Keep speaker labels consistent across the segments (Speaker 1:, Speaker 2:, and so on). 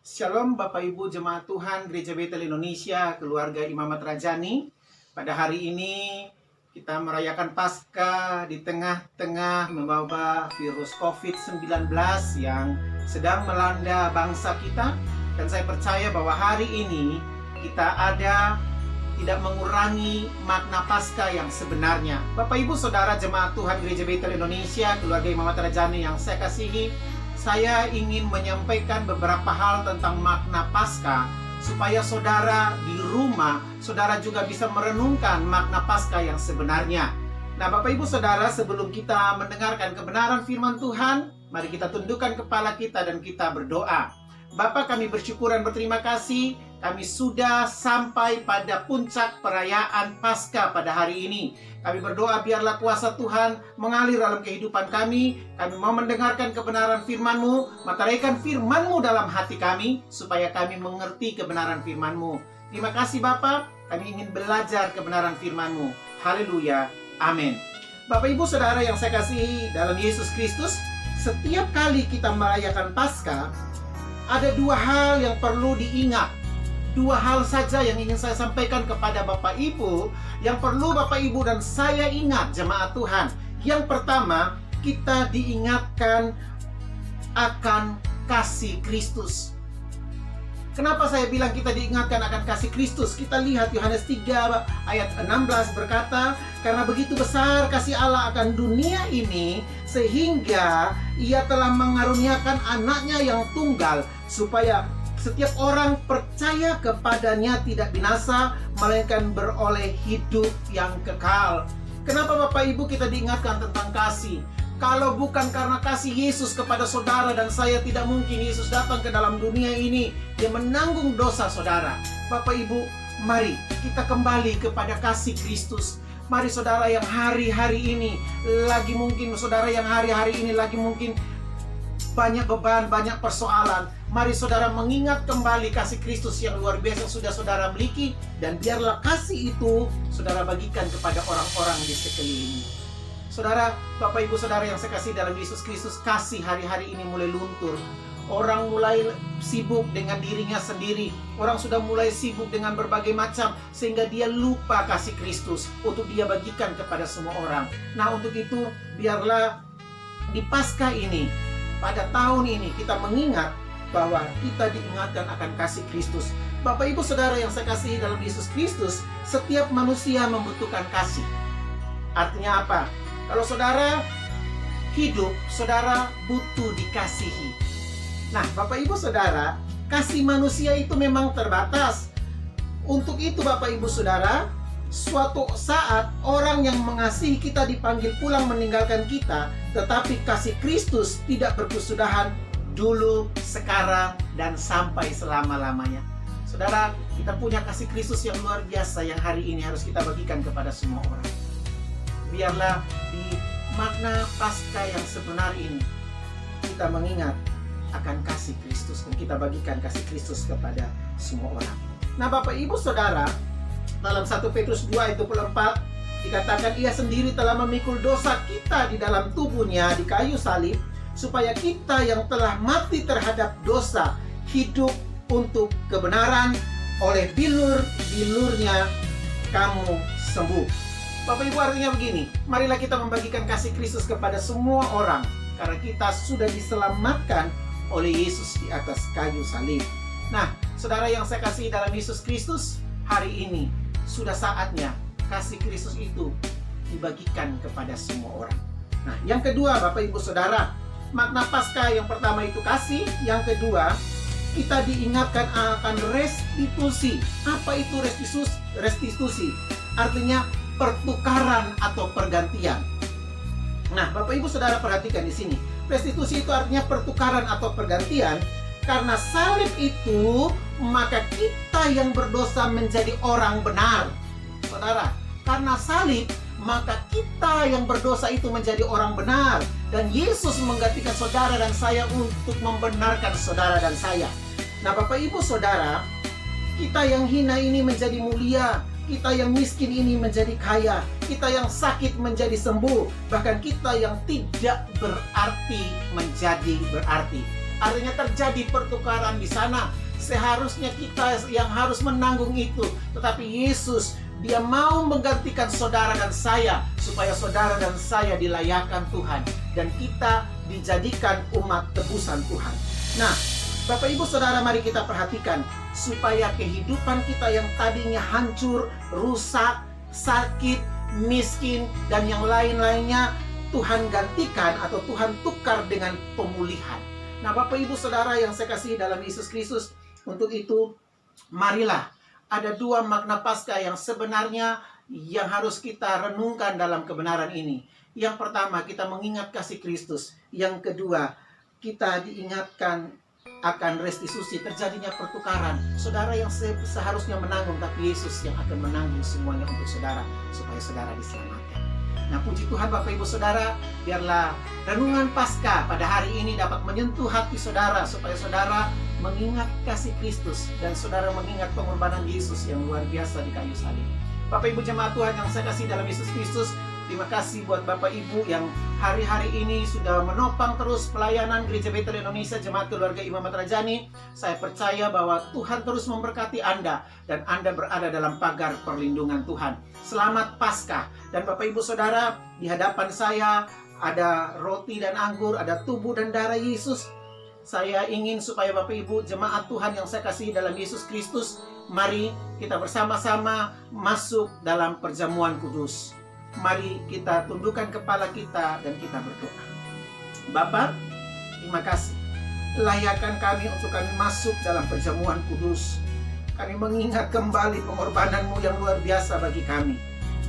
Speaker 1: Shalom Bapak Ibu Jemaat Tuhan Gereja Betel Indonesia, keluarga Imamat Rajani. Pada hari ini kita merayakan Paskah di tengah-tengah membawa virus COVID-19 yang sedang melanda bangsa kita. Dan saya percaya bahwa hari ini kita ada tidak mengurangi makna Paskah yang sebenarnya. Bapak Ibu Saudara Jemaat Tuhan Gereja Betel Indonesia, keluarga Imamat Rajani yang saya kasihi, saya ingin menyampaikan beberapa hal tentang makna Paskah supaya saudara di rumah, saudara juga bisa merenungkan makna Paskah yang sebenarnya. Nah, Bapak Ibu Saudara, sebelum kita mendengarkan kebenaran firman Tuhan, mari kita tundukkan kepala kita dan kita berdoa. Bapa, kami bersyukur dan berterima kasih, kami sudah sampai pada puncak perayaan Paskah pada hari ini. Kami berdoa biarlah kuasa Tuhan mengalir dalam kehidupan kami. Kami mau mendengarkan kebenaran firman-Mu, meteraikan firman-Mu dalam hati kami, supaya kami mengerti kebenaran firman-Mu. Terima kasih Bapa, kami ingin belajar kebenaran firman-Mu. Haleluya, amin. Bapak Ibu Saudara yang saya kasihi dalam Yesus Kristus, setiap kali kita merayakan Paskah, ada dua hal yang perlu diingat. Dua hal saja yang ingin saya sampaikan kepada Bapak Ibu, yang perlu Bapak Ibu dan saya ingat jemaat Tuhan. Yang pertama, kita diingatkan akan kasih Kristus. Kenapa saya bilang kita diingatkan akan kasih Kristus? Kita lihat Yohanes 3 ayat 16 berkata, karena begitu besar kasih Allah akan dunia ini, sehingga Ia telah mengaruniakan anaknya yang tunggal, supaya setiap orang percaya kepadanya tidak binasa, melainkan beroleh hidup yang kekal. Kenapa Bapak Ibu kita diingatkan tentang kasih? Kalau bukan karena kasih Yesus kepada saudara dan saya, tidak mungkin Yesus datang ke dalam dunia ini. Dia menanggung dosa saudara. Bapak Ibu, mari kita kembali kepada kasih Kristus. Mari saudara yang hari-hari ini lagi mungkin banyak beban, banyak persoalan. Mari saudara mengingat kembali kasih Kristus yang luar biasa sudah saudara miliki, dan biarlah kasih itu saudara bagikan kepada orang-orang di sekelilingmu. Saudara, Bapak Ibu Saudara yang saya kasih dalam Yesus Kristus, kasih hari-hari ini mulai luntur. Orang mulai sibuk dengan dirinya sendiri. Orang sudah mulai sibuk dengan berbagai macam, sehingga dia lupa kasih Kristus untuk dia bagikan kepada semua orang. Nah, untuk itu biarlah di Paskah ini, pada tahun ini kita mengingat bahwa kita diingatkan akan kasih Kristus. Bapak Ibu Saudara yang saya kasihi dalam Yesus Kristus, setiap manusia membutuhkan kasih. Artinya apa? Kalau saudara hidup, saudara butuh dikasihi. Nah, Bapak Ibu Saudara, kasih manusia itu memang terbatas. Untuk itu Bapak Ibu Saudara, suatu saat orang yang mengasihi kita dipanggil pulang meninggalkan kita, tetapi kasih Kristus tidak berkesudahan dulu, sekarang, dan sampai selama-lamanya. Saudara, kita punya kasih Kristus yang luar biasa yang hari ini harus kita bagikan kepada semua orang. Biarlah di makna Paskah yang sebenar ini kita mengingat akan kasih Kristus dan kita bagikan kasih Kristus kepada semua orang. Nah, Bapak Ibu Saudara, dalam 1 Petrus 2 ayat 24 dikatakan Ia sendiri telah memikul dosa kita di dalam tubuhnya di kayu salib, supaya kita yang telah mati terhadap dosa hidup untuk kebenaran, oleh bilur-bilurnya kamu sembuh. Bapak Ibu, artinya begini, marilah kita membagikan kasih Kristus kepada semua orang, karena kita sudah diselamatkan oleh Yesus di atas kayu salib. Nah, saudara yang saya kasih dalam Yesus Kristus, hari ini sudah saatnya kasih Kristus itu dibagikan kepada semua orang. Nah, yang kedua Bapak Ibu Saudara, makna Paskah yang pertama itu kasih, yang kedua kita diingatkan akan restitusi. Apa itu restitusi? Artinya pertukaran atau pergantian. Nah, Bapak Ibu Saudara perhatikan di sini. Restitusi itu artinya pertukaran atau pergantian. Karena salib itu, maka kita yang berdosa menjadi orang benar. Saudara, karena salib, maka kita yang berdosa itu menjadi orang benar. Dan Yesus menggantikan saudara dan saya untuk membenarkan saudara dan saya. Nah, Bapak Ibu Saudara, kita yang hina ini menjadi mulia. Kita yang miskin ini menjadi kaya. Kita yang sakit menjadi sembuh. Bahkan kita yang tidak berarti menjadi berarti. Artinya terjadi pertukaran di sana. Seharusnya kita yang harus menanggung itu, tetapi Yesus, Dia mau menggantikan saudara dan saya, supaya saudara dan saya dilayakkan Tuhan, dan kita dijadikan umat tebusan Tuhan. Nah, Bapak Ibu Saudara, mari kita perhatikan, supaya kehidupan kita yang tadinya hancur, rusak, sakit, miskin, dan yang lain-lainnya, Tuhan gantikan atau Tuhan tukar dengan pemulihan. Nah, Bapak Ibu Saudara yang saya kasihi dalam Yesus Kristus, untuk itu marilah, ada dua makna Paskah yang sebenarnya yang harus kita renungkan dalam kebenaran ini. Yang pertama, kita mengingat kasih Kristus. Yang kedua, kita diingatkan akan restitusi, terjadinya pertukaran. Saudara yang seharusnya menanggung, tapi Yesus yang akan menanggung semuanya untuk saudara, supaya saudara diselamatkan. Nah, puji Tuhan Bapak Ibu Saudara, biarlah renungan Paskah pada hari ini dapat menyentuh hati saudara, supaya saudara mengingat kasih Kristus, dan saudara mengingat pengorbanan Yesus yang luar biasa di kayu salib. Bapak Ibu jemaat Tuhan yang saya kasih dalam Yesus Kristus, terima kasih buat Bapak Ibu yang hari-hari ini sudah menopang terus pelayanan Gereja Betel Indonesia Jemaat Keluarga Imam Matrajani. Saya percaya bahwa Tuhan terus memberkati Anda, dan Anda berada dalam pagar perlindungan Tuhan. Selamat Paskah. Dan Bapak Ibu Saudara, di hadapan saya ada roti dan anggur, ada tubuh dan darah Yesus. Saya ingin supaya Bapak Ibu jemaat Tuhan yang saya kasihi dalam Yesus Kristus, mari kita bersama-sama masuk dalam perjamuan kudus. Mari kita tundukkan kepala kita dan kita berdoa. Bapa, terima kasih. Layakkan kami untuk kami masuk dalam perjamuan kudus. Kami mengingat kembali pengorbanan-Mu yang luar biasa bagi kami.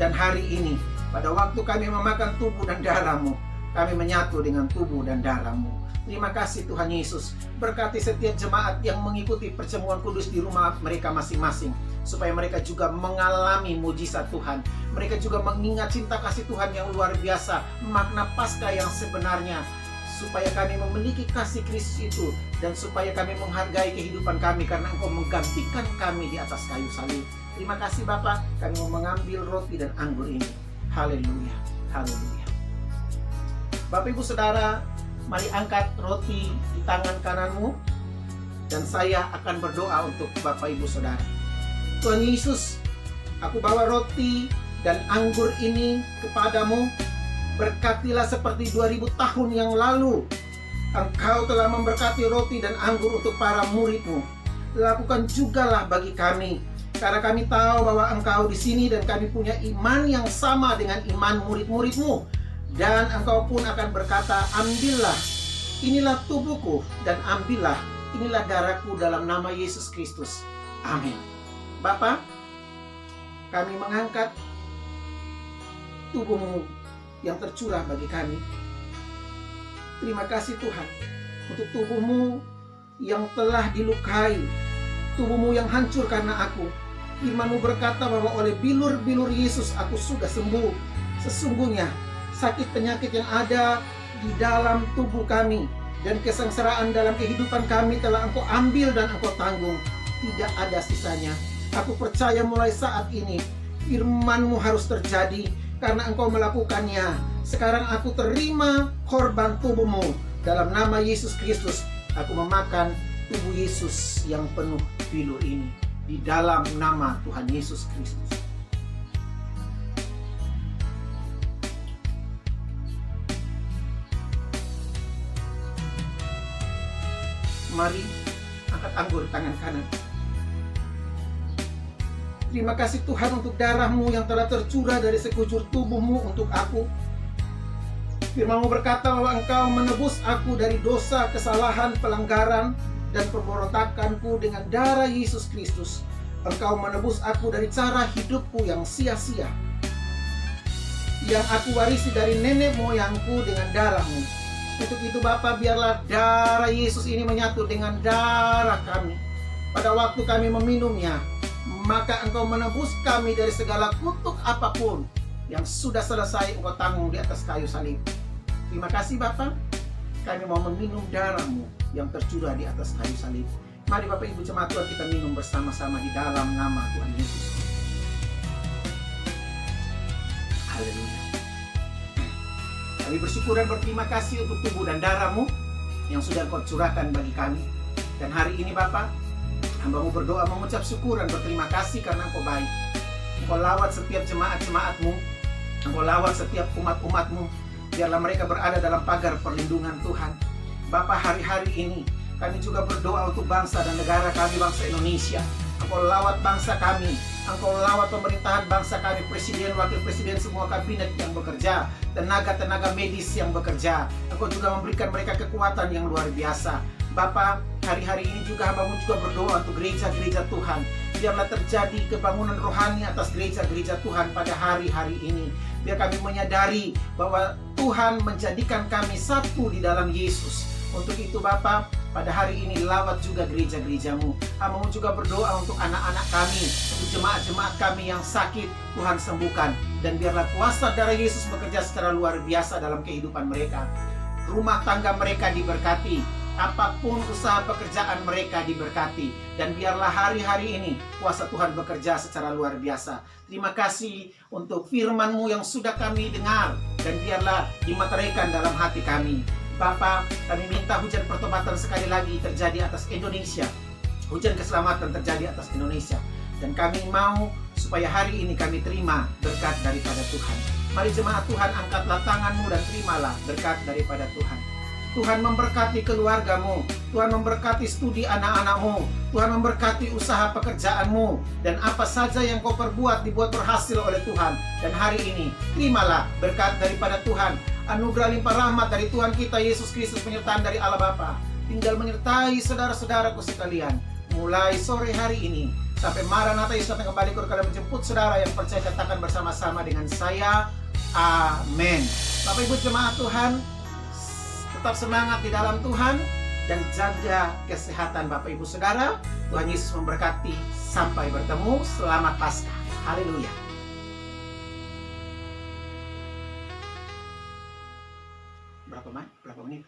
Speaker 1: Dan hari ini, pada waktu kami memakan tubuh dan darah-Mu, kami menyatu dengan tubuh dan darah-Mu. Terima kasih Tuhan Yesus. Berkati setiap jemaat yang mengikuti perjamuan kudus di rumah mereka masing-masing, supaya mereka juga mengalami mujizat Tuhan. Mereka juga mengingat cinta kasih Tuhan yang luar biasa, makna Paskah yang sebenarnya, supaya kami memiliki kasih Kristus itu, dan supaya kami menghargai kehidupan kami karena Engkau menggantikan kami di atas kayu salib. Terima kasih Bapa, kami mau mengambil roti dan anggur ini. Haleluya, haleluya. Bapak Ibu Saudara, mari angkat roti di tangan kananmu, dan saya akan berdoa untuk Bapak Ibu Saudara. Tuhan Yesus, aku bawa roti dan anggur ini kepadamu. Berkatilah seperti 2000 tahun yang lalu Engkau telah memberkati roti dan anggur untuk para murid-Mu. Lakukan jugalah bagi kami, karena kami tahu bahwa Engkau di sini dan kami punya iman yang sama dengan iman murid-murid-Mu. Dan Engkau pun akan berkata, ambillah, inilah tubuhku, dan ambillah, inilah darahku, dalam nama Yesus Kristus. Amin. Bapa, kami mengangkat tubuh-Mu yang tercurah bagi kami. Terima kasih Tuhan, untuk tubuh-Mu yang telah dilukai, tubuh-Mu yang hancur karena aku. Firman-Mu berkata bahwa oleh bilur-bilur Yesus aku sudah sembuh. Sesungguhnya sakit penyakit yang ada di dalam tubuh kami dan kesengsaraan dalam kehidupan kami telah Engkau ambil dan Engkau tanggung. Tidak ada sisanya. Aku percaya mulai saat ini firman-Mu harus terjadi karena Engkau melakukannya. Sekarang aku terima korban tubuh-Mu. Dalam nama Yesus Kristus, aku memakan tubuh Yesus yang penuh bilur ini. Di dalam nama Tuhan Yesus Kristus. Mari angkat anggur tangan kanan. Terima kasih Tuhan untuk darah-Mu yang telah tercurah dari sekujur tubuh-Mu untuk aku. Firman-Mu berkata bahwa Engkau menebus aku dari dosa, kesalahan, pelanggaran, dan pemberontakanku dengan darah Yesus Kristus. Engkau menebus aku dari cara hidupku yang sia-sia, yang aku warisi dari nenek moyangku dengan darah-Mu. Untuk itu Bapa, biarlah darah Yesus ini menyatu dengan darah kami. Pada waktu kami meminumnya, maka Engkau menebus kami dari segala kutuk apapun yang sudah selesai Engkau tanggung di atas kayu salib. Terima kasih Bapa, kami mau meminum darah-Mu yang tercurah di atas kayu salib. Mari Bapak Ibu jemaat Tuhan, kita minum bersama-sama di dalam nama Tuhan Yesus. Haleluya. Kami bersyukur dan berterima kasih untuk tubuh dan darah-Mu yang sudah Engkau curahkan bagi kami. Dan hari ini Bapa, hamba-Mu berdoa mengucap syukur dan berterima kasih karena Engkau baik. Engkau lawat setiap jemaat-jemaat-Mu, Engkau lawat setiap umat-umat-Mu, biarlah mereka berada dalam pagar perlindungan Tuhan. Bapa, hari-hari ini kami juga berdoa untuk bangsa dan negara kami, bangsa Indonesia. Engkau lawat bangsa kami, Engkau lawat pemerintahan bangsa kami, presiden, wakil presiden, semua kabinet yang bekerja, tenaga-tenaga medis yang bekerja. Engkau juga memberikan mereka kekuatan yang luar biasa. Bapa, hari-hari ini juga hamba-Mu juga berdoa untuk gereja-gereja Tuhan. Biarlah terjadi kebangunan rohani atas gereja-gereja Tuhan pada hari-hari ini. Biar kami menyadari bahwa Tuhan menjadikan kami satu di dalam Yesus. Untuk itu Bapa, pada hari ini lawat juga gereja-gereja-Mu. Hamba-Mu juga berdoa untuk anak-anak kami, untuk jemaat-jemaat kami yang sakit, Tuhan sembuhkan. Dan biarlah kuasa darah Yesus bekerja secara luar biasa dalam kehidupan mereka. Rumah tangga mereka diberkati, apapun usaha pekerjaan mereka diberkati. Dan biarlah hari-hari ini kuasa Tuhan bekerja secara luar biasa. Terima kasih untuk firman-Mu yang sudah kami dengar, dan biarlah dimateraikan dalam hati kami. Bapa, kami minta hujan pertobatan sekali lagi terjadi atas Indonesia. Hujan keselamatan terjadi atas Indonesia. Dan kami mau supaya hari ini kami terima berkat daripada Tuhan. Mari jemaat Tuhan, angkatlah tanganmu dan terimalah berkat daripada Tuhan. Tuhan memberkati keluargamu, Tuhan memberkati studi anak-anakmu, Tuhan memberkati usaha pekerjaanmu, dan apa saja yang kau perbuat dibuat berhasil oleh Tuhan. Dan hari ini terimalah berkat daripada Tuhan, anugerah limpah rahmat dari Tuhan kita Yesus Kristus, penyertaan dari Allah Bapa, tinggal menyertai saudara-saudaraku sekalian, mulai sore hari ini sampai Maranatha Yesus datang kembali kembali menjemput saudara yang percaya. Katakan bersama-sama dengan saya, amin. Bapak Ibu jemaat Tuhan, tetap semangat di dalam Tuhan dan jaga kesehatan Bapak Ibu Saudara. Tuhan Yesus memberkati. Sampai bertemu. Selamat Paskah. Haleluya. Berapa menit?